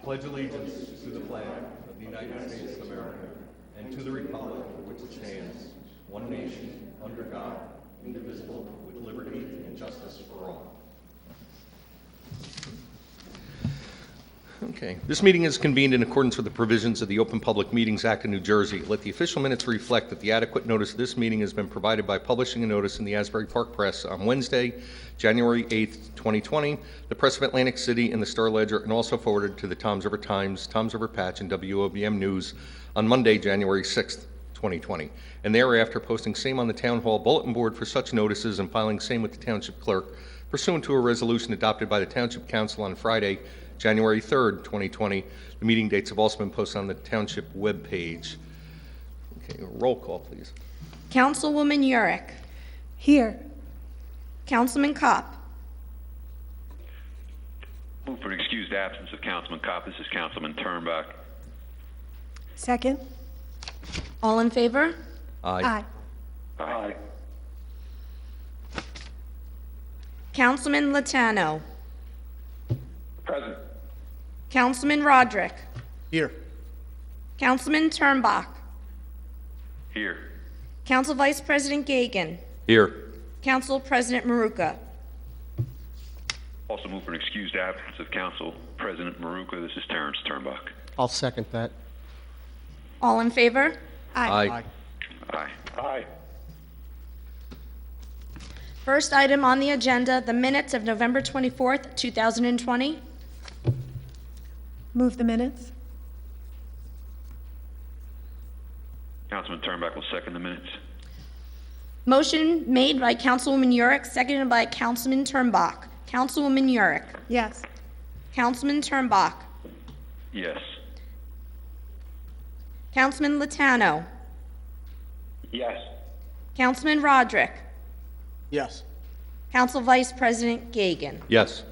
pledge allegiance to the flag of the United States of America and to the republic for which it stands, one nation, under God, indivisible, with liberty and justice for all. Okay. This meeting is convened in accordance with the provisions of the Open Public Meetings Act of New Jersey. Let the official minutes reflect that the adequate notice of this meeting has been provided by publishing a notice in the Asbury Park Press on Wednesday, January 8th, 2020, the Press of Atlantic City, and the Star Ledger, and also forwarded to the Toms River Times, Toms River Patch, and WOBM News on Monday, January 6th, 2020, and thereafter posting same on the Town Hall bulletin board for such notices and filing same with the Township Clerk pursuant to a resolution adopted by the Township Council on Friday, January 3rd, 2020. The meeting dates have also been posted on the Township webpage. Okay, roll call, please. Councilwoman Yurick. Here. Councilman Kopp. Move for an excused absence of Councilman Kopp. This is Councilman Turnbuck. Second. All in favor? Aye. Aye. Councilman Latano. Present. Councilman Roderick. Here. Councilman Turnbuck. Here. Council Vice President Gagan. Here. Council President Maruka. Also move for an excused absence of Council President Maruka. This is Terrence Turnbuck. I'll second that. All in favor? Aye. Aye. Aye. First item on the agenda, the minutes of November 24th, 2020. Move the minutes. Councilman Turnbuck will second the minutes. Motion made by Councilwoman Yurick, seconded by Councilman Turnbuck. Councilwoman Yurick. Yes. Councilman Turnbuck. Yes. Councilman Latano. Yes. Councilman Roderick. Yes. Council Vice President Gagan. Yes.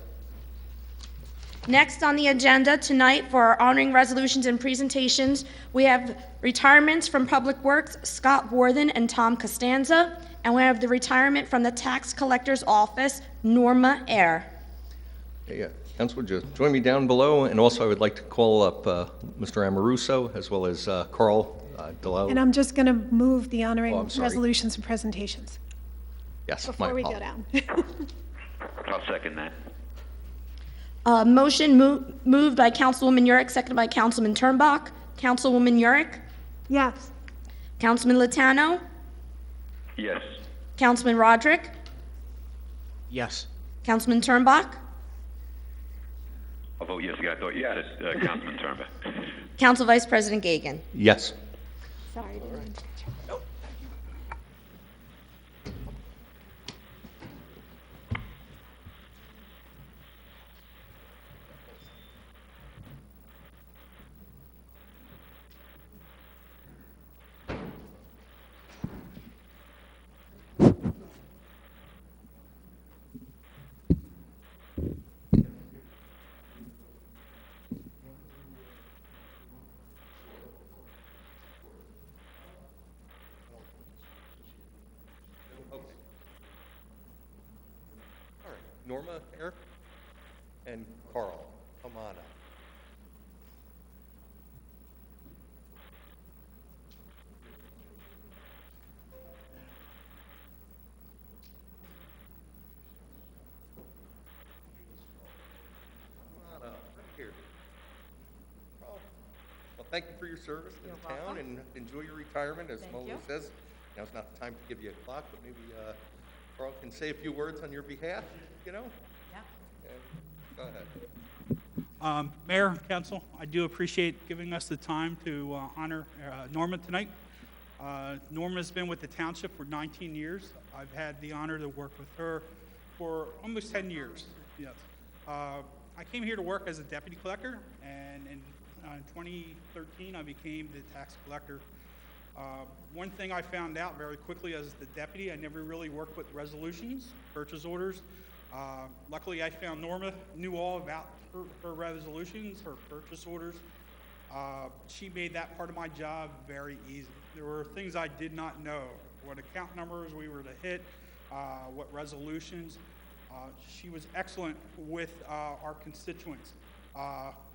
Next on the agenda tonight for our honoring resolutions and presentations, we have retirements from Public Works, Scott Worthen and Tom Costanza, and we have the retirement from the Tax Collector's Office, Norma Ayer. Yeah. Council, would you join me down below? And also I would like to call up Mr. Amoruso as well as Carl Delau. And I'm just going to move the honoring Oh, I'm sorry. resolutions and presentations Yes, before we go apologies. down. I'll second that. Motion moved by Councilwoman Yurick, seconded by Councilman Turnbuck. Councilwoman Yurick. Yes. Councilman Latano. Yes. Councilman Roderick. Yes. Councilman Turnbuck. I'll vote yes again. I thought you said Councilman Turnbuck. Council Vice President Gagan. Yes. Sorry. All right. Norma Ayer and Carl, come on up. Come on up, right here. Carl, well, thank you for your service to the town and enjoy your retirement. As Mola says, now's not the time to give you a clock, but maybe Carl can say a few words on your behalf, you know? Go ahead. Mayor, Council, I do appreciate giving us the time to honor Norma tonight. Norma's been with the township for 19 years. I've had the honor to work with her for almost 10 years. Yes. I came here to work as a deputy collector, and in 2013 I became the tax collector. One thing I found out very quickly as the deputy, I never really worked with resolutions, purchase orders. Luckily, I found Norma knew all about her resolutions, her purchase orders. She made that part of my job very easy. There were things I did not know, what account numbers we were to hit, what resolutions. She was excellent with our constituents.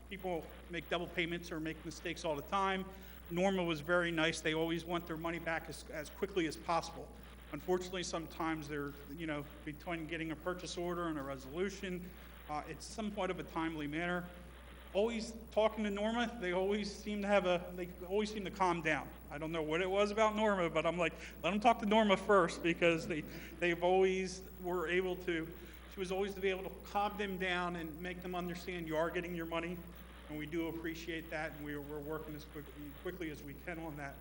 People make double payments or make mistakes all the time. Norma was very nice. They always want their money back as quickly as possible. Unfortunately, sometimes they're, between getting a purchase order and a resolution, it's somewhat of a timely manner. Always talking to Norma, they always seem to calm down. I don't know what it was about Norma, but I'm like, let them talk to Norma first, because they've always were able to, she was always to be able to calm them down and make them understand you are getting your money, and we do appreciate that, and we're working as quickly as we can on that.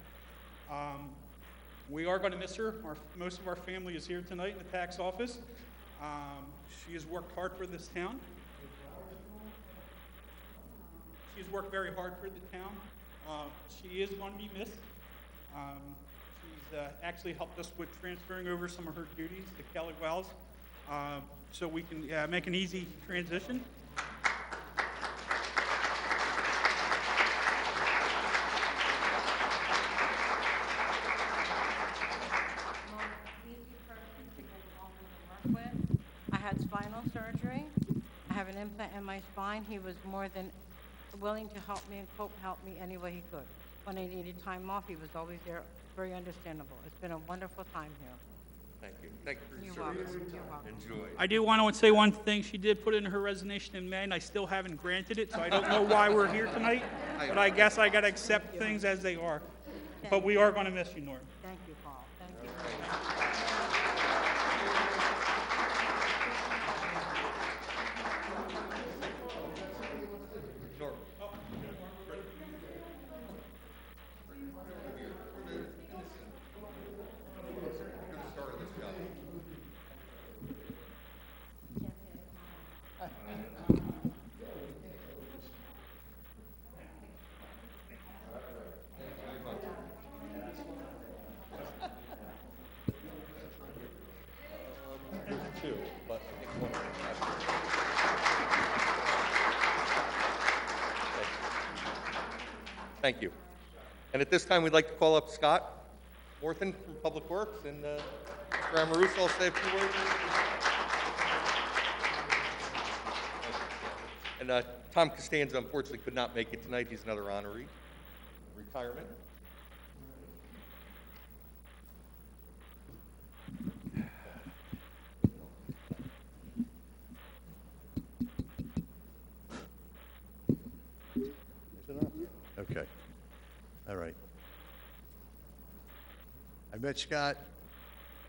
We are going to miss her. Most of our family is here tonight in the tax office. She has worked hard for this town. She's worked very hard for the town. She is going to be missed. She's actually helped us with transferring over some of her duties to Kelly Wells, so we can make an easy transition. Easy person to get along with and work with. I had spinal surgery. I have an implant in my spine. He was more than willing to help me and help me any way he could. When I needed time off, he was always there, very understandable. It's been a wonderful time here. Thank you. Thank you for your You're welcome. service. You're welcome. Enjoy. I do want to say one thing. She did put in her resignation in May, and I still haven't granted it, so I don't know why we're here tonight. But I guess I got to accept things as they are. But we are going to miss you, Norm. Thank you, Paul. Thank you. Two, but I think one of them has to. Thank you. And at this time, we'd like to call up Scott Morton from Public Works, and Mr. Amoruso will say a few words. And Tom Costanza unfortunately could not make it tonight. He's another honoree, retirement. Okay. All right. I met Scott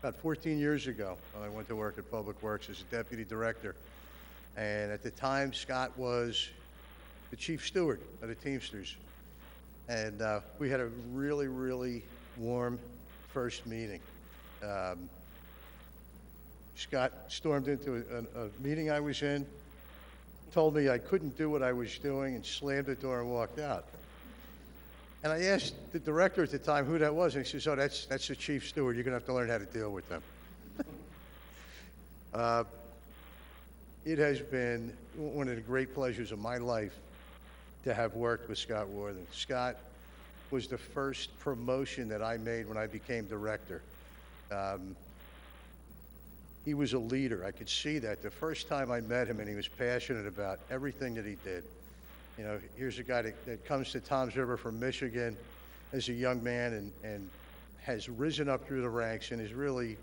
about 14 years ago when I went to work at Public Works as a deputy director. And at the time, Scott was the chief steward of the Teamsters. And we had a really, really warm first meeting. Scott stormed into a meeting I was in, told me I couldn't do what I was doing, and slammed the door and walked out. And I asked the director at the time who that was, and he says, oh, that's the chief steward. You're going to have to learn how to deal with them. It has been one of the great pleasures of my life to have worked with Scott Worthen. Scott was the first promotion that I made when I became director. He was a leader. I could see that the first time I met him, and he was passionate about everything that he did. You know, here's a guy that comes to Toms River from Michigan as a young man and has risen up through the ranks and is really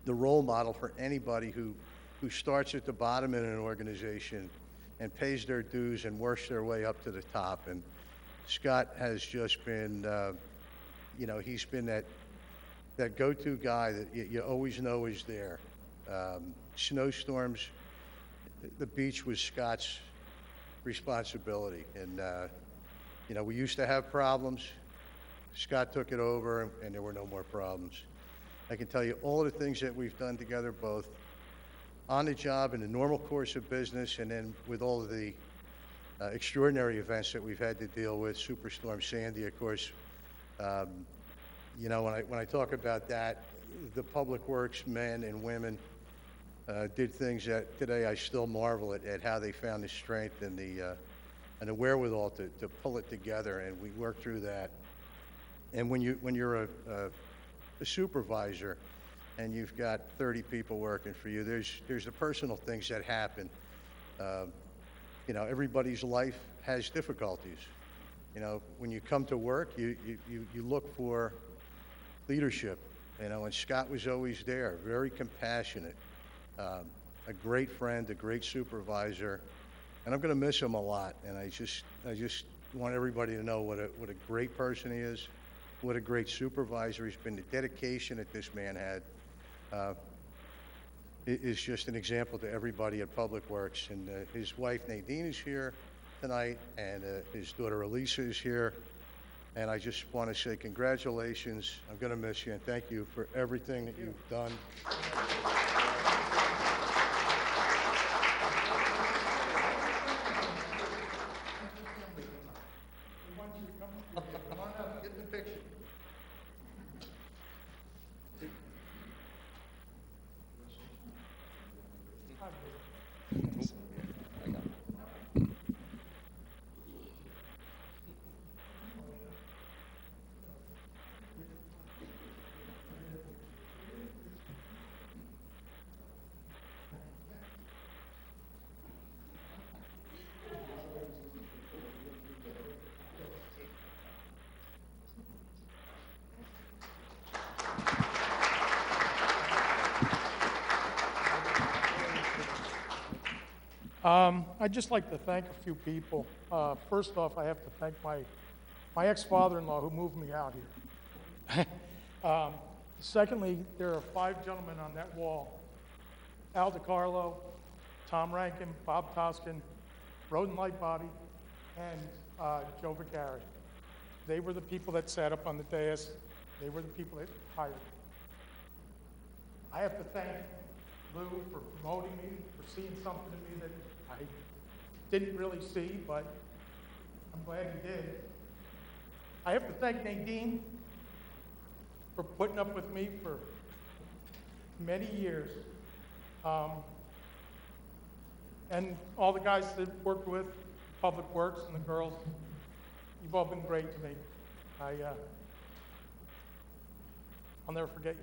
the role model for anybody who starts at the bottom in an organization and pays their dues and works their way up to the top. And Scott has just been, he's been that go-to guy that you always know is there. Snowstorms, the beach was Scott's responsibility. And, we used to have problems. Scott took it over, and there were no more problems. I can tell you all the things that we've done together, both on the job in the normal course of business, and then with all of the extraordinary events that we've had to deal with, Superstorm Sandy, of course. When I talk about that, the Public Works men and women did things that today I still marvel at how they found the strength and the wherewithal to pull it together, and we worked through that. And when you're a supervisor and you've got 30 people working for you, there's the personal things that happen. you know, everybody's life has difficulties. You know, when you come to work, you look for leadership, you know, and Scott was always there, very compassionate, a great friend, a great supervisor, and I'm going to miss him a lot. And I just want everybody to know what a great person he is, what a great supervisor he's been. The dedication that this man had is just an example to everybody at Public Works. And his wife Nadine is here tonight, and his daughter Elisa is here. And I just want to say congratulations. I'm going to miss you, and thank you for everything that you've done. Come on up, get the picture. I'd just like to thank a few people. First off, I have to thank my ex-father-in-law who moved me out here. Secondly, there are 5 gentlemen on that wall: Al DiCarlo, Tom Rankin, Bob Toskin, Roden Lightbody, and Joe Vicari. They were the people that sat up on the dais. They were the people that hired me. I have to thank Lou for promoting me, for seeing something in me that I didn't really see, but I'm glad he did. I have to thank Nadine for putting up with me for many years. And all the guys that worked with, Public Works and the girls, you've all been great to me. I'll never forget you.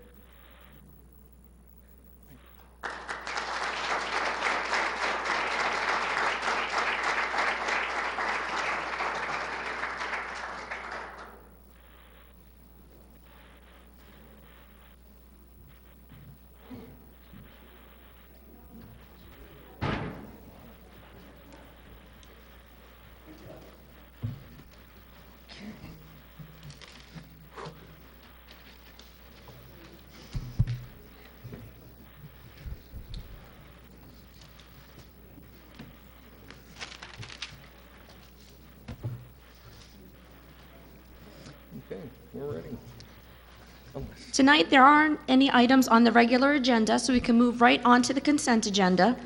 Okay, we're ready. Tonight, there aren't any items on the regular agenda, so we can move right on to the consent agenda.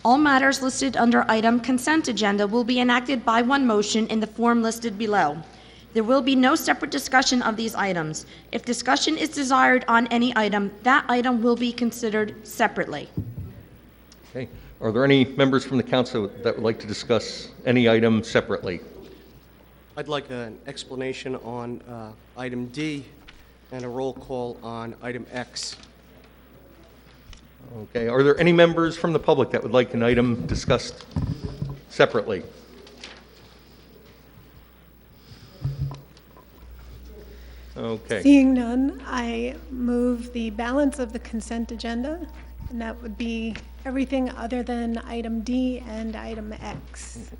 All matters listed under item consent agenda will be enacted by one motion in the form listed below. There will be no separate discussion of these items. If discussion is desired on any item, that item will be considered separately. Okay, are there any members from the council that would like to discuss any item separately? I'd like an explanation on item D and a roll call on item X. Okay, are there any members from the public that would like an item discussed separately? Okay. Seeing none, I move the balance of the consent agenda, and that would be everything other than item D and item X.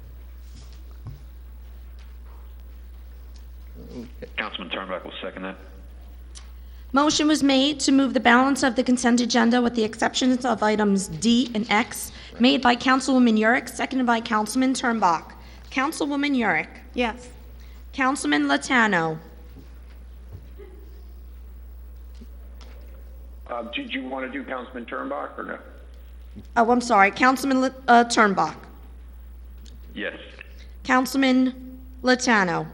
Councilman Turnbuck will second that. Motion was made to move the balance of the consent agenda with the exceptions of items D and X, made by Councilwoman Yurick, seconded by Councilman Turnbuck. Councilwoman Yurick. Yes. Councilman Latano. Did you want to do Councilman Turnbuck or no? Oh, I'm sorry. Councilman Turnbuck. Yes. Councilman Latano.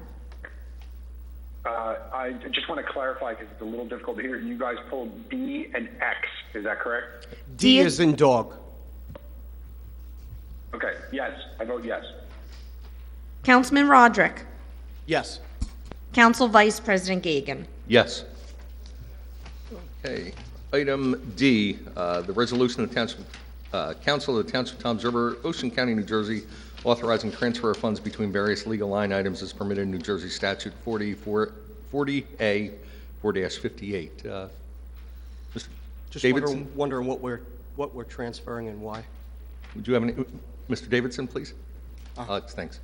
I just want to clarify because it's a little difficult to hear. You guys pulled D and X, is that correct? D is in dog. Okay, yes, I vote yes. Councilman Roderick. Yes. Council Vice President Gagan. Yes. Okay. Item D, the resolution of the Township Council of the Township of Toms River, Ocean County, New Jersey, authorizing transfer of funds between various legal line items as permitted in New Jersey Statute 40A 4-58. Mr. Just Davidson, wondering what we're transferring and why. would you have any, Mr. Davidson, please? Thanks.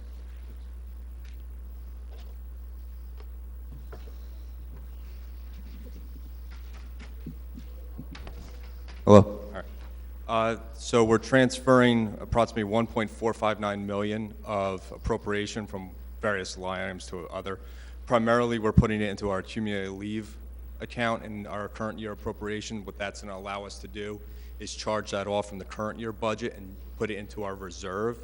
Hello. So we're transferring approximately 1.459 million of appropriation from various line items to other. Primarily, we're putting it into our accumulated leave account in our current year appropriation. What that's going to allow us to do is charge that off from the current year budget and put it into our reserve.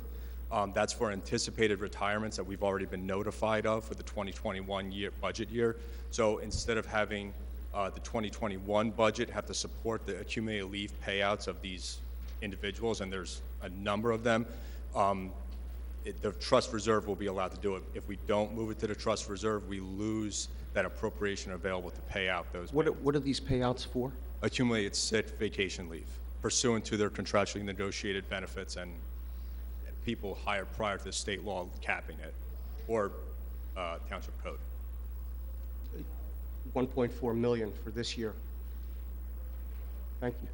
That's for anticipated retirements that we've already been notified of for the 2021 budget year. So instead of having the 2021 budget have to support the accumulated leave payouts of these individuals, and there's a number of them, the trust reserve will be allowed to do it. If we don't move it to the trust reserve, we lose that appropriation available to pay out those. What are these payouts for? Accumulated sick vacation leave pursuant to their contractually negotiated benefits and people hired prior to the state law capping it, or township code. 1.4 million for this year. Thank you.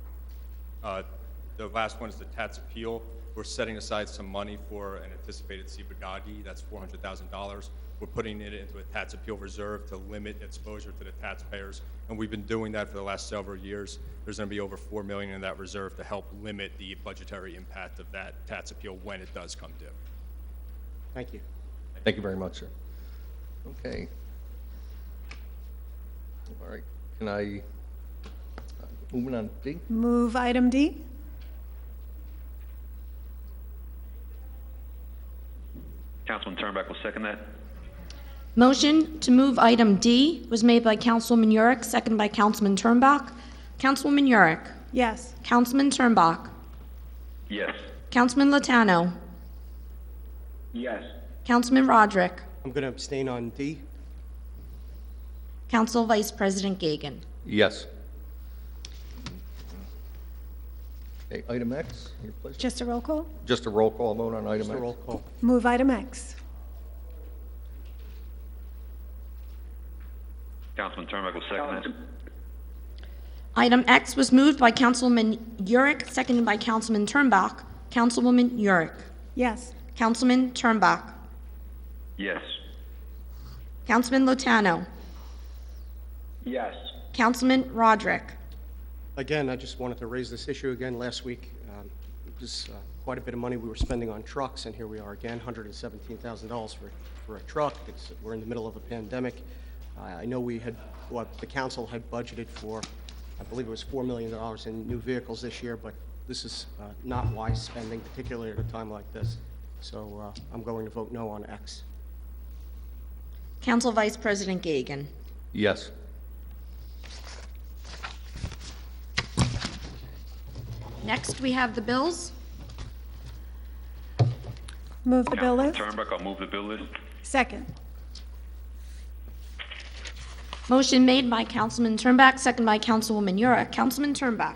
The last one is the TATS appeal. We're setting aside some money for an anticipated CBGAGI. That's $400,000. We're putting it into a TATS appeal reserve to limit exposure to the taxpayers, and we've been doing that for the last several years. There's going to be over $4 million in that reserve to help limit the budgetary impact of that TATS appeal when it does come due. Thank you. Thank you very much, sir. Okay. All right, can I, moving on, D? Move item D. Councilman Turnbuck will second that. Motion to move item D was made by Councilwoman Yurick, seconded by Councilman Turnbach. Councilwoman Yurick. Yes. Councilman Turnbach. Yes. Councilman Latano. Yes. Councilman Roderick. I'm going to abstain on D. Council Vice President Gagan. Yes. Okay, item X, your pleasure. Just a roll call? Just a roll call vote on item Just X? a roll call. Move item X. Councilman Turnbuck will second that. Item X was moved by Councilwoman Yurick, seconded by Councilman Turnbach. Councilwoman Yurick. Yes. Councilman Turnbach. Yes. Councilman Latano. Yes. Councilman Roderick. Again, I just wanted to raise this issue again last week. It was quite a bit of money we were spending on trucks, and here we are again, $117,000 for a truck. We're in the middle of a pandemic. I know the council had budgeted for, I believe it was $4 million in new vehicles this year, but this is not wise spending, particularly at a time like this. So I'm going to vote no on X. Council Vice President Gagan. Yes. Next, we have the bills. Move the bill list. Turnbuck, I'll move the bill list. Second. Motion made by Councilman Turnbach, second by Councilwoman Yurick. Councilman Turnbach.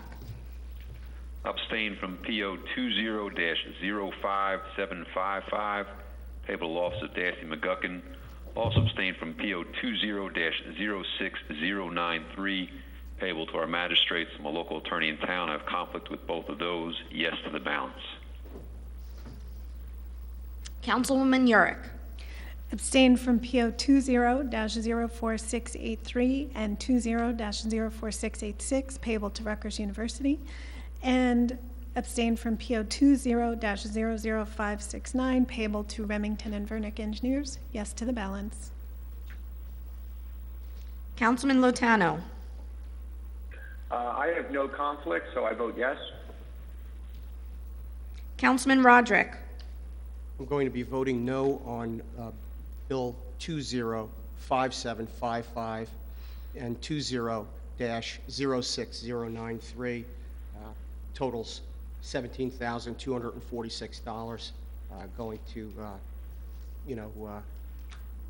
Abstain from PO 20-05755, payable to Office of Darcy McGuckin. Also abstain from PO 20-06093, payable to our magistrates. I'm a local attorney in town. I have conflict with both of those. Yes to the balance. Councilwoman Yurick. Abstain from PO 20-04683 and 20-04686, payable to Rutgers University, and abstain from PO 20-00569, payable to Remington and Vernick Engineers. Yes to the balance. Councilman Lotano. I have no conflict, so I vote yes. Councilman Roderick. I'm going to be voting no on Bill 20-5755 and 20-06093, totals $17,246, going to,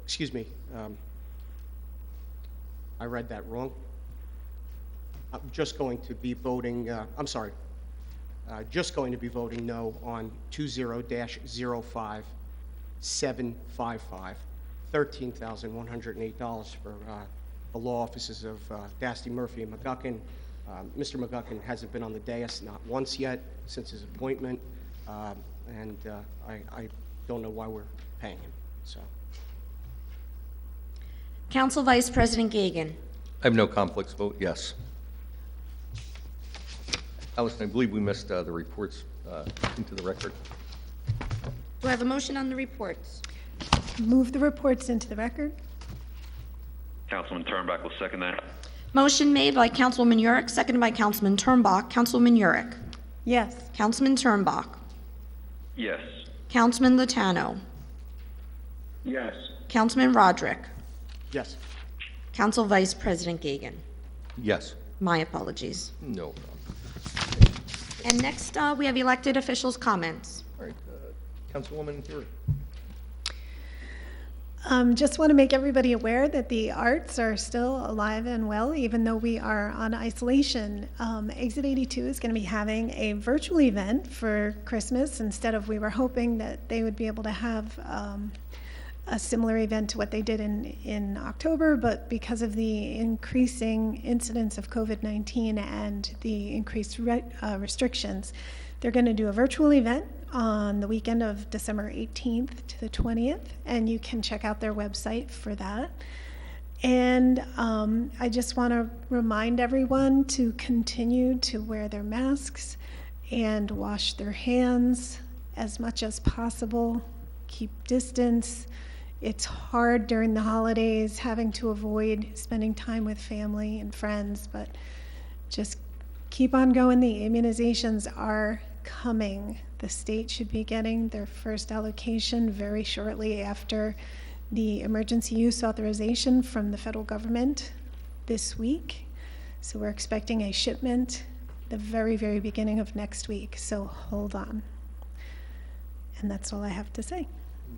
excuse me, I read that wrong. I'm just going to be voting, I'm sorry, just going to be voting no on 20-05755, $13,108 for the law offices of Dasty, Murphy, and McGuckin. Mr. McGuckin hasn't been on the dais not once yet since his appointment, and I don't know why we're paying him. So, Council Vice President Gagan. I have no conflicts, vote yes. Allison, I believe we missed the reports into the record. Do I have a motion on the reports? Move the reports into the record. Councilman Turnback will second that. Motion made by Councilwoman Yurick, seconded by Councilman Turnbach. Councilwoman Yurick. Yes. Councilman Turnbach. Yes. Councilman Latano. Yes. Councilman Roderick. yes. Council Vice President Gagan. Yes. My apologies. No. And next, we have elected officials' comments. All right, Councilwoman Hewitt. Just want to make everybody aware that the arts are still alive and well, even though we are on isolation. Exit 82 is going to be having a virtual event for Christmas instead of, we were hoping that they would be able to have a similar event to what they did in October, but because of the increasing incidence of COVID-19 and the increased restrictions, they're going to do a virtual event on the weekend of December 18th to the 20th, and you can check out their website for that. And I just want to remind everyone to continue to wear their masks and wash their hands as much as possible, keep distance. It's hard during the holidays having to avoid spending time with family and friends, but just keep on going. The immunizations are coming. The state should be getting their first allocation very shortly after the emergency use authorization from the federal government this week. So we're expecting a shipment the very, very beginning of next week. So hold on. And that's all I have to say.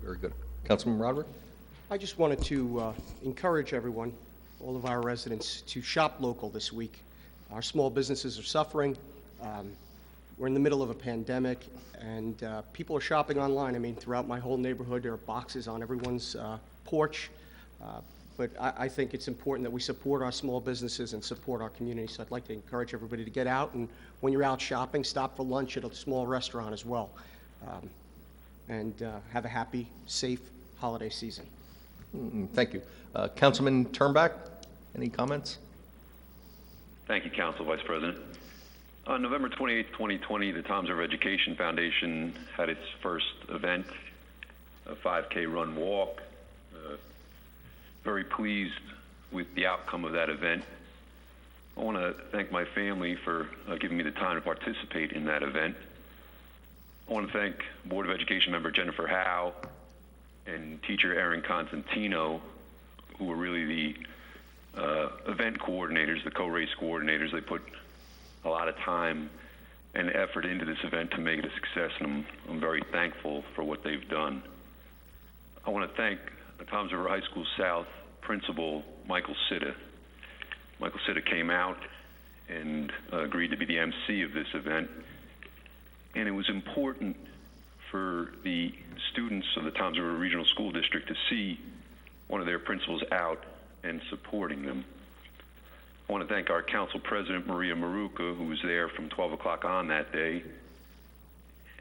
Very good. Councilman Roderick? I just wanted to encourage everyone, all of our residents, to shop local this week. Our small businesses are suffering. We're in the middle of a pandemic, and people are shopping online. I mean, throughout my whole neighborhood, there are boxes on everyone's porch. But I think it's important that we support our small businesses and support our community. So I'd like to encourage everybody to get out, and when you're out shopping, stop for lunch at a small restaurant as well. And have a happy, safe holiday season. Thank you. Councilman Turnback, any comments? Thank you, Council Vice President. On November 28, 2020, the Toms River Education Foundation had its first event, a 5K run walk. Very pleased with the outcome of that event. I want to thank my family for giving me the time to participate in that event. I want to thank Board of Education member Jennifer Howe and teacher Erin Constantino, who were really the event coordinators, the co-race coordinators. They put a lot of time and effort into this event to make it a success, and I'm very thankful for what they've done. I want to thank the Toms River High School South principal, Michael Sitta. Michael Sitta came out and agreed to be the MC of this event, and it was important for the students of the Toms River Regional School District to see one of their principals out and supporting them. I want to thank our council president, Maria Maruca, who was there from 12 o'clock on that day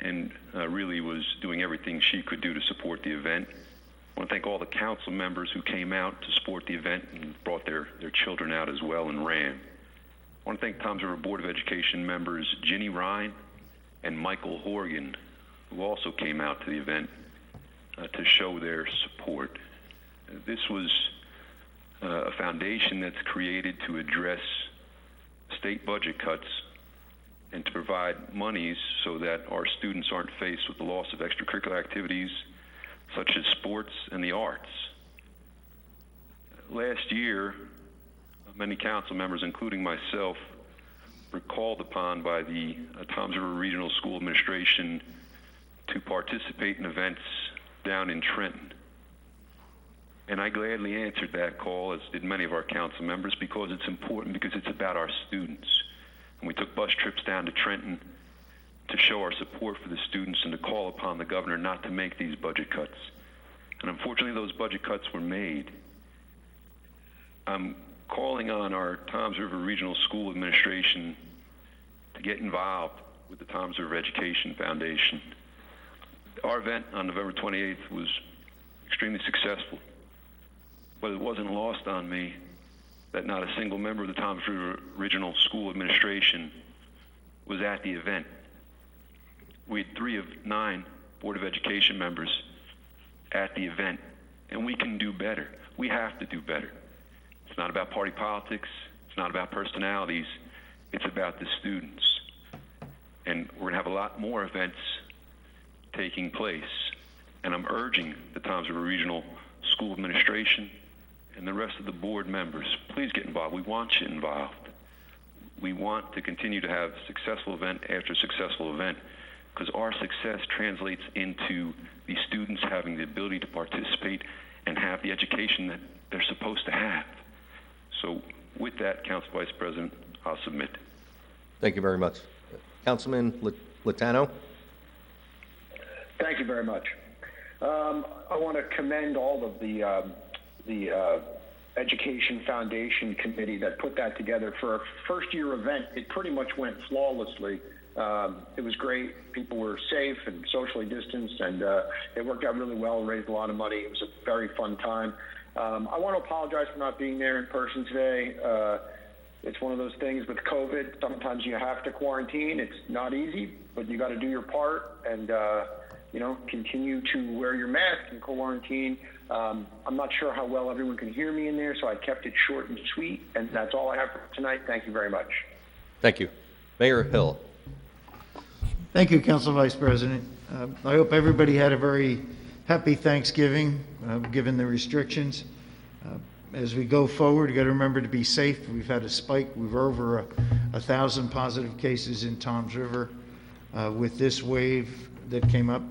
and really was doing everything she could do to support the event. I want to thank all the council members who came out to support the event and brought their children out as well and ran. I want to thank Toms River Board of Education members Ginny Ryan and Michael Horgan, who also came out to the event to show their support. This was a foundation that's created to address state budget cuts and to provide monies so that our students aren't faced with the loss of extracurricular activities such as sports and the arts. Last year, many council members, including myself, were called upon by the Toms River Regional School Administration to participate in events down in Trenton. And I gladly answered that call, as did many of our council members, because it's important, because it's about our students. And we took bus trips down to Trenton to show our support for the students and to call upon the governor not to make these budget cuts. And unfortunately, those budget cuts were made. I'm calling on our Toms River Regional School Administration to get involved with the Toms River Education Foundation. Our event on November 28th was extremely successful, but it wasn't lost on me that not a single member of the Toms River Regional School Administration was at the event. We had 3 of 9 Board of Education members at the event, and we can do better. We have to do better. It's not about party politics. It's not about personalities. It's about the students. And we're going to have a lot more events taking place. And I'm urging the Toms River Regional School Administration and the rest of the board members, please get involved. We want you involved. We want to continue to have successful event after successful event, because our success translates into the students having the ability to participate and have the education that they're supposed to have. So with that, Council Vice President, I'll submit. Thank you very much. Councilman Latano? Thank you very much. I want to commend all of the Education Foundation Committee that put that together. For a first-year event, it pretty much went flawlessly. It was great. People were safe and socially distanced, and it worked out really well, raised a lot of money. It was a very fun time. I want to apologize for not being there in person today. It's one of those things with COVID. Sometimes you have to quarantine. It's not easy, but you got to do your part and, continue to wear your mask and quarantine. I'm not sure how well everyone can hear me in there, so I kept it short and sweet, and that's all I have for tonight. Thank you very much. Thank you. Mayor Hill? Thank you, Council Vice President. I hope everybody had a very happy Thanksgiving, given the restrictions. As we go forward, you got to remember to be safe. We've had a spike. We've over 1,000 positive cases in Toms River with this wave that came up.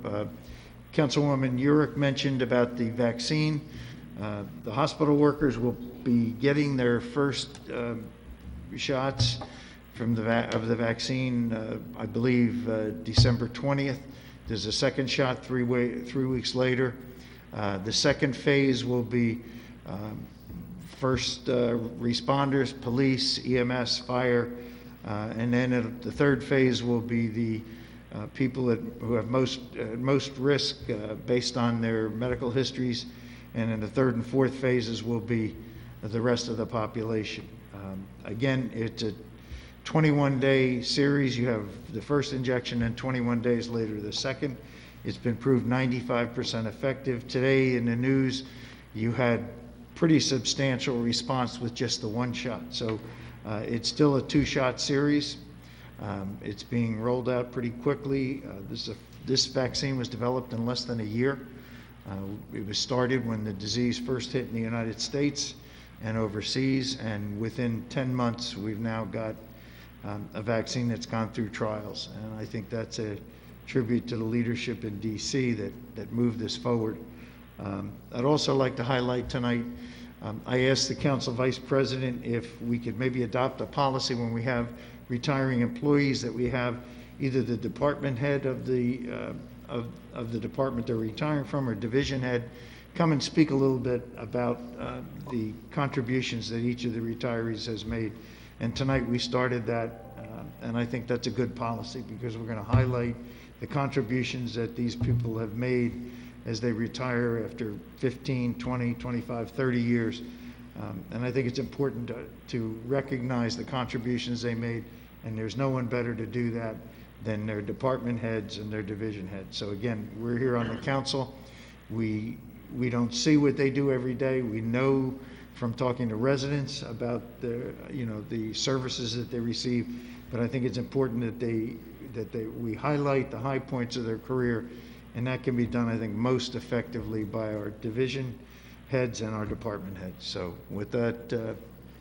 Councilwoman Urick mentioned about the vaccine. The hospital workers will be getting their first shots of the vaccine, I believe, December 20th. There's a second shot 3 weeks later. The second phase will be first responders, police, EMS, fire, and then the third phase will be the people who have most risk based on their medical histories, and then the third and fourth phases will be the rest of the population. Again, it's a 21-day series. You have the first injection, and 21 days later the second. It's been proved 95% effective. Today in the news, you had pretty substantial response with just the one shot. So it's still a 2-shot series. It's being rolled out pretty quickly. This vaccine was developed in less than a year. It was started when the disease first hit in the United States and overseas, and within 10 months we've now got a vaccine that's gone through trials. And I think that's a tribute to the leadership in DC that moved this forward. I'd also like to highlight tonight, I asked the Council Vice President if we could maybe adopt a policy when we have retiring employees that we have either the department head of the department they're retiring from or division head come and speak a little bit about the contributions that each of the retirees has made. And tonight we started that, and I think that's a good policy because we're going to highlight the contributions that these people have made as they retire after 15, 20, 25, 30 years. And I think it's important to recognize the contributions they made, and there's no one better to do that than their department heads and their division heads. So again, we're here on the council. We don't see what they do every day. We know from talking to residents about the services that they receive, but I think it's important that we highlight the high points of their career, and that can be done, I think, most effectively by our division heads and our department heads. So with that,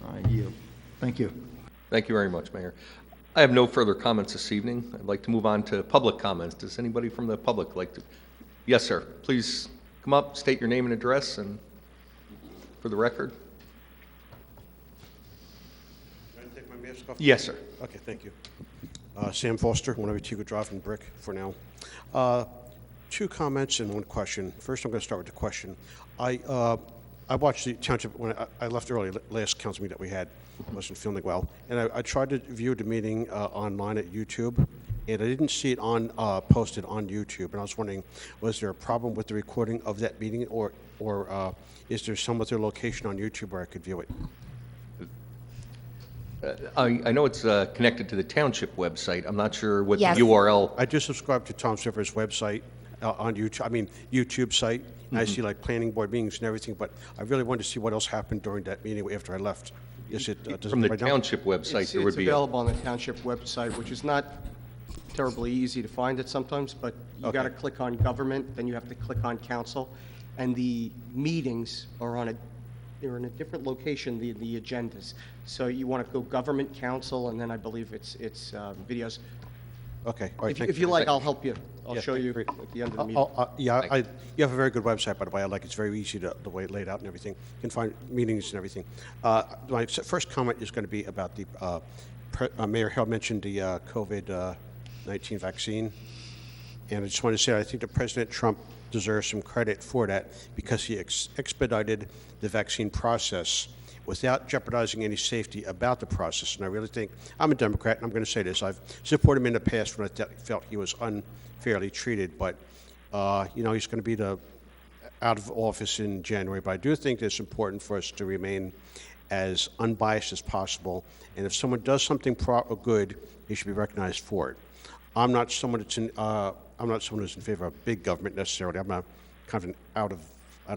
I yield. Thank you. Thank you very much, Mayor. I have no further comments this evening. I'd like to move on to public comments. Does anybody from the public like to? Yes, sir. Please come up, state your name and address, and for the record. Can I take my mask off? Yes, sir. Okay, thank you. Sam Foster, 108 Teagle Drive in Brick for now. Two comments and one question. First, I'm going to start with the question. I watched the township when I left early last council meeting that we had. I wasn't feeling well, and I tried to view the meeting online at YouTube, and I didn't see it on posted on YouTube. And I was wondering, was there a problem with the recording of that meeting, or is there some other location on YouTube where I could view it? I know it's connected to the township website. I'm not sure what Yes. the URL. I just subscribed to Tom Siffer's website on YouTube. YouTube site. And I see like planning board meetings and everything, but I really wanted to see what else happened during that meeting after I left. Is it does From it the right now? township website, there would It's be available on the township website, which is not terribly easy to find it sometimes, but you got to click on government, then you have to click on council, and the meetings are they're in a different location, the agendas. So you want to go government, council, and then I believe it's videos. Okay, all right, thank If you like, I'll help you. I'll Yeah, show thank you you very- at the end of the meeting. You have a very good website, by the way. I like it's very easy the way it's laid out and everything. You can find meetings and everything. My first comment is going to be about the Mayor Hill mentioned the COVID-19 vaccine, and I just want to say I think that President Trump deserves some credit for that because he expedited the vaccine process without jeopardizing any safety about the process. And I really think, I'm a Democrat, and I'm going to say this, I've supported him in the past when I felt he was unfairly treated, but, he's going to be out of office in January. But I do think it's important for us to remain as unbiased as possible, and if someone does something good, he should be recognized for it. I'm not someone who's in favor of big government necessarily. I'm not kind of I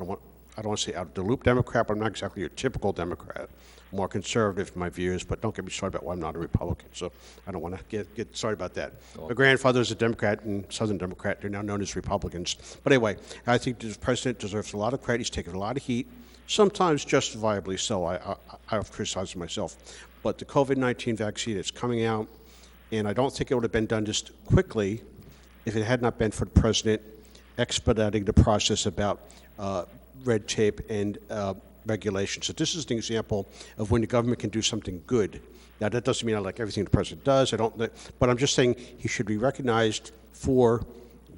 don't want to say out of the loop Democrat, but I'm not exactly your typical Democrat. I'm more conservative in my views, but don't get me started about why I'm not a Republican. So I don't want to get started about that. My grandfather was a Democrat and Southern Democrat. They're now known as Republicans. But anyway, I think the president deserves a lot of credit. He's taken a lot of heat, sometimes justifiably so. I've criticized him myself. But the COVID-19 vaccine is coming out, and I don't think it would have been done just quickly if it had not been for the president expediting the process about red tape and regulations. So this is an example of when the government can do something good. Now, that doesn't mean I like everything the president does. But I'm just saying he should be recognized for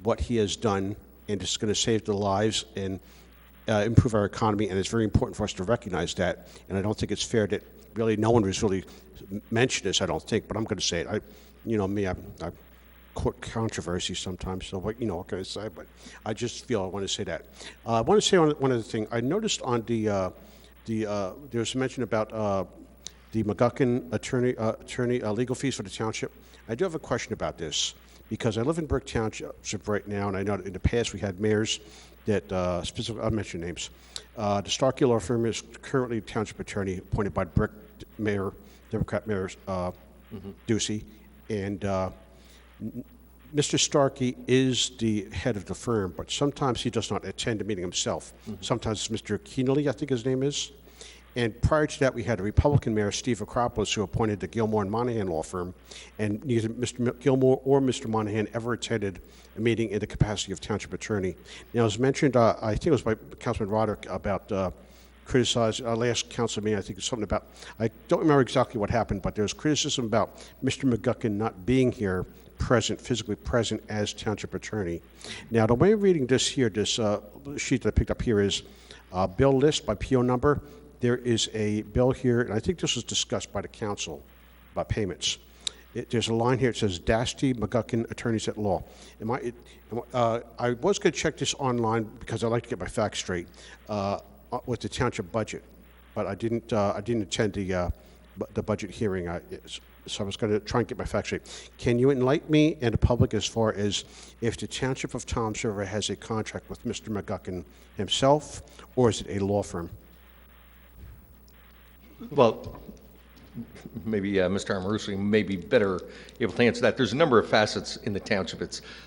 what he has done, and it's going to save the lives and improve our economy, and it's very important for us to recognize that. And I don't think it's fair that really no one has really mentioned this, I don't think, but I'm going to say it. I court controversy sometimes, so what can I say? But I just feel I want to say that. I want to say one other thing. I noticed on there was a mention about the McGuckin attorney legal fees for the township. I do have a question about this because I live in Brick Township right now, and I know that in the past we had mayors that specifically, I'll mention names. The Starkey Law Firm is currently township attorney appointed by Brick Mayor, Democrat Mayor Ducey, and Mr. Starkey is the head of the firm, but sometimes he does not attend the meeting himself. Sometimes it's Mr. Keanly, I think his name is. And prior to that, we had a Republican mayor, Steve Acropolis, who appointed the Gilmore and Monahan law firm, and neither Mr. Gilmore or Mr. Monahan ever attended a meeting in the capacity of township attorney. Now, as mentioned, I think it was by Councilman Roderick about criticized last council meeting. I think it's something about, I don't remember exactly what happened, but there was criticism about Mr. McGuckin not being here physically present as township attorney. Now, the way I'm reading this here, this sheet that I picked up here is bill list by PO number. There is a bill here, and I think this was discussed by the council about payments. There's a line here, it says Dasty McGuckin Attorneys at Law. I was going to check this online because I like to get my facts straight with the township budget, but I didn't attend the budget hearing. So I was going to try and get my facts straight. Can you enlighten me and the public as far as if the Township of Toms River has a contract with Mr. McGuckin himself, or is it a law firm? Well, maybe Mr. Amarusi may be better able to answer that. There's a number of facets in the township.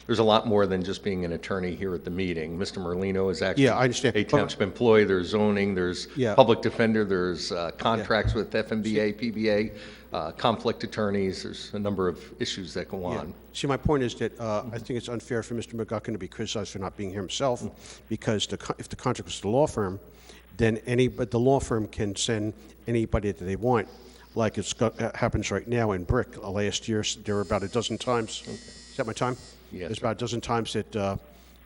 There's a lot more than just being an attorney here at the meeting. Mr. Merlino is actually I understand. a township employee. There's zoning, there's public defender, there's contracts with FMBA, PBA, conflict attorneys. There's a number of issues that go on. See, my point is that I think it's unfair for Mr. McGuckin to be criticized for not being here himself, because if the contract was the law firm, then the law firm can send anybody that they want. like happens right now in Brick. Last year, there were about a dozen times. Is that my time? Yes, There's sir. about a dozen times that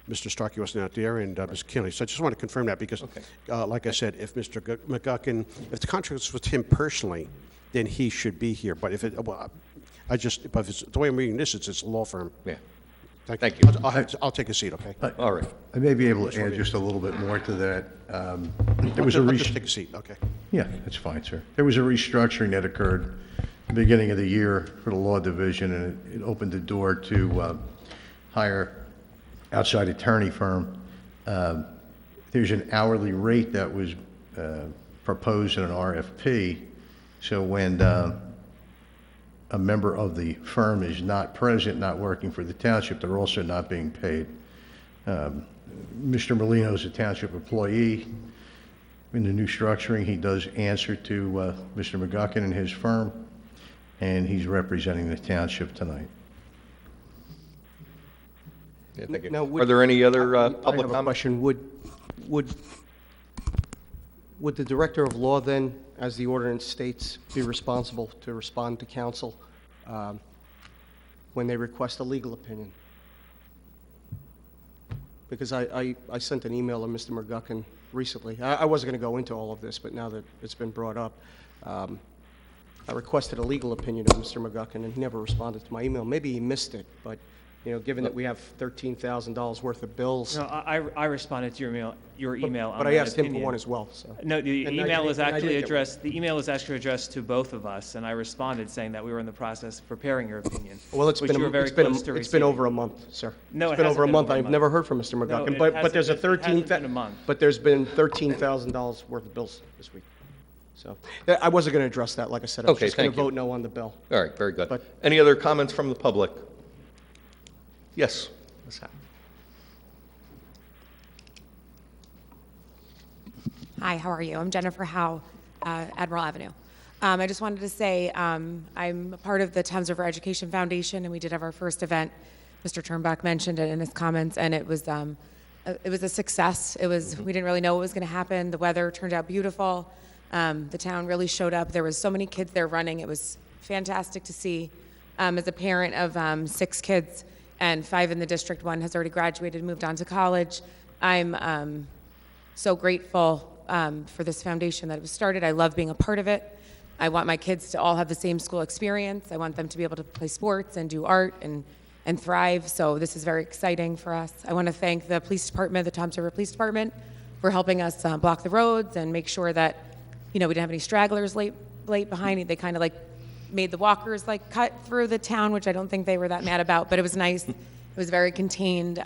Mr. Starkey wasn't out there and Ms. Kinley. So I just want to confirm that because, like I said, if Mr. McGuckin, if the contract was with him personally, then he should be here. But if it, well, but if it's, the way I'm reading this, it's a law firm. Yeah. Thank you. I'll take a seat, okay? All right. I may be able to add just a little bit more to that. There was a I'll just take a seat, okay? Yeah, that's fine, sir. There was a restructuring that occurred the beginning of the year for the law division, and it opened the door to hire outside attorney firm. There's an hourly rate that was proposed in an RFP, so when a member of the firm is not present, not working for the township, they're also not being paid. Mr. Molino is a township employee. In the new structuring, he does answer to Mr. McGuckin and his firm, and he's representing the township tonight. Yeah, thank you. Now, Are there any other I public have a comments? question. Would the director of law then, as the ordinance states, be responsible to respond to council when they request a legal opinion? Because I sent an email to Mr. McGuckin recently. I wasn't going to go into all of this, but now that it's been brought up, I requested a legal opinion of Mr. McGuckin, and he never responded to my email. Maybe he missed it, but given that we have $13,000 worth of bills. No, I responded to your email. But on I that asked him for opinion. one as well. So. No, the And I email didn't- is and I actually didn't get one. addressed. The email is actually addressed to both of us, and I responded saying that we were in the process of preparing your opinion. Well, it's which you were very close to it's been receiving. over a month, sir. No, It's it been hasn't over a been month. over a I've month. never heard from Mr. No, McGuckin, it but hasn't there's a been- it hasn't 13. been a month. But there's been $13,000 worth of bills this week. So I wasn't going to address that. Like I said, I was Okay, just going thank to you. vote no on the bill. All right, very good. But- Any other comments from the public? Yes. Ms. Howe. Hi, how are you? I'm Jennifer Howe, Admiral Avenue. I just wanted to say I'm a part of the Thames River Education Foundation, and we did have our first event. Mr. Turnbuck mentioned it in his comments, and it was a success. We didn't really know what was going to happen. The weather turned out beautiful. The town really showed up. There was so many kids there running. It was fantastic to see. As a parent of 6 kids and 5 in the district, 1 has already graduated, moved on to college. I'm so grateful for this foundation that was started. I love being a part of it. I want my kids to all have the same school experience. I want them to be able to play sports and do art and thrive. So this is very exciting for us. I want to thank the police department, the Toms River Police Department, for helping us block the roads and make sure that we didn't have any stragglers late behind. They kind of made the walkers cut through the town, which I don't think they were that mad about, but it was nice. It was very contained.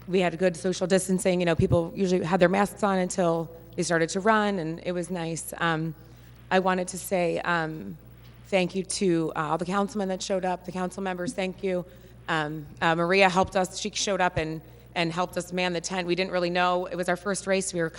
We had good social distancing. People usually had their masks on until they started to run, and it was nice. I wanted to say thank you to all the councilmen that showed up, the council members, thank you. Maria helped us. She showed up and helped us man the tent. We didn't really know. It was our first race. We were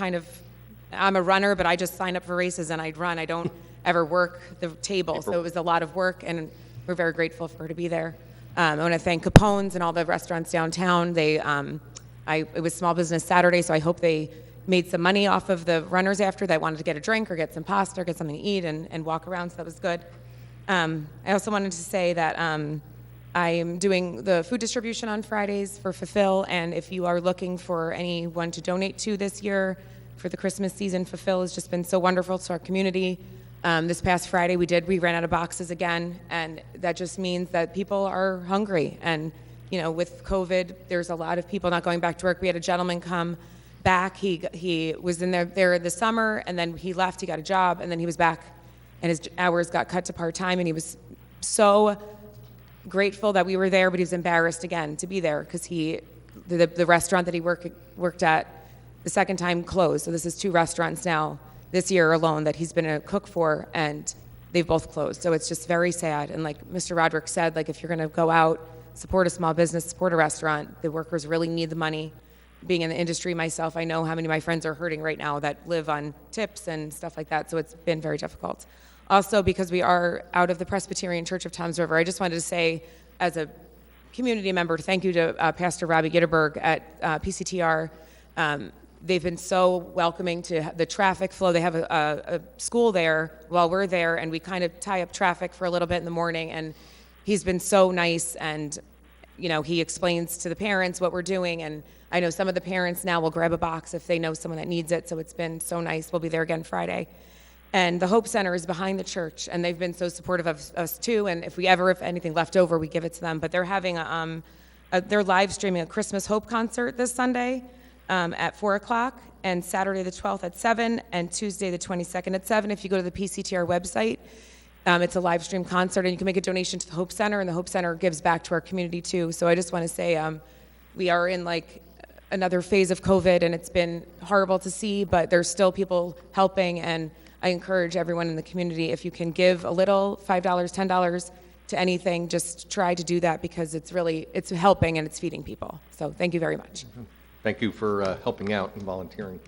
I'm a runner, but I just sign up for races and I'd run. I don't ever work the table, so it was a lot of work, and we're very grateful for her to be there. I want to thank Capone's and all the restaurants downtown. It was Small Business Saturday, so I hope they made some money off of the runners after that wanted to get a drink or get some pasta or get something to eat and walk around, so that was good. I also wanted to say that I am doing the food distribution on Fridays for Fulfill, and if you are looking for anyone to donate to this year for the Christmas season, Fulfill has just been so wonderful to our community. This past Friday we ran out of boxes again, and that just means that people are hungry. And with COVID, there's a lot of people not going back to work. We had a gentleman come back. He was in there this summer, and then he left. He got a job, and then he was back, and his hours got cut to part-time, and he was so grateful that we were there, but he was embarrassed again to be there because the restaurant that he worked at the second time closed. So this is 2 restaurants now this year alone that he's been a cook for, and they've both closed. So it's just very sad. And like Mr. Roderick said, if you're going to go out, support a small business, support a restaurant, the workers really need the money. Being in the industry myself, I know how many of my friends are hurting right now that live on tips and stuff like that, so it's been very difficult. Also, because we are out of the Presbyterian Church of Toms River, I just wanted to say, as a community member, thank you to Pastor Robbie Gitterberg at PCTR. They've been so welcoming to the traffic flow. They have a school there while we're there, and we kind of tie up traffic for a little bit in the morning. And he's been so nice, and he explains to the parents what we're doing. And I know some of the parents now will grab a box if they know someone that needs it. So it's been so nice. We'll be there again Friday. And the Hope Center is behind the church, and they've been so supportive of us too. And if anything left over, we give it to them. But they're having they're live streaming a Christmas Hope concert this Sunday at 4 o'clock, and Saturday the 12th at 7, and Tuesday the 22nd at 7. If you go to the PCTR website, it's a live stream concert, and you can make a donation to the Hope Center, and the Hope Center gives back to our community too. So I just want to say we are in another phase of COVID, and it's been horrible to see, but there's still people helping, and I encourage everyone in the community, if you can give a little, $5, $10 to anything, just try to do that, because it's helping and it's feeding people. So thank you very much. Thank you for helping out and volunteering.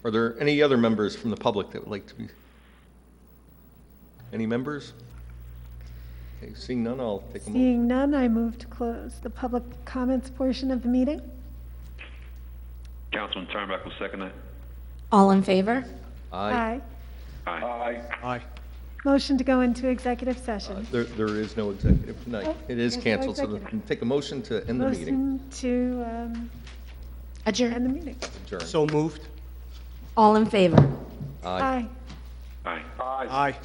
Are there any other members from the public that would like to be? Any members? Okay, seeing none, I'll take a motion. Seeing none, I move to close the public comments portion of the meeting. Councilman Turnbuck will second that. All in favor? Aye. Aye. Aye. Motion to go into executive session. There is no executive tonight. Oh, It is there's no canceled, so executive. take a motion to end the meeting. Motion to Adjourn. end the meeting. Adjourn. So moved. All in favor? Aye. Aye. Aye. Aye. Aye.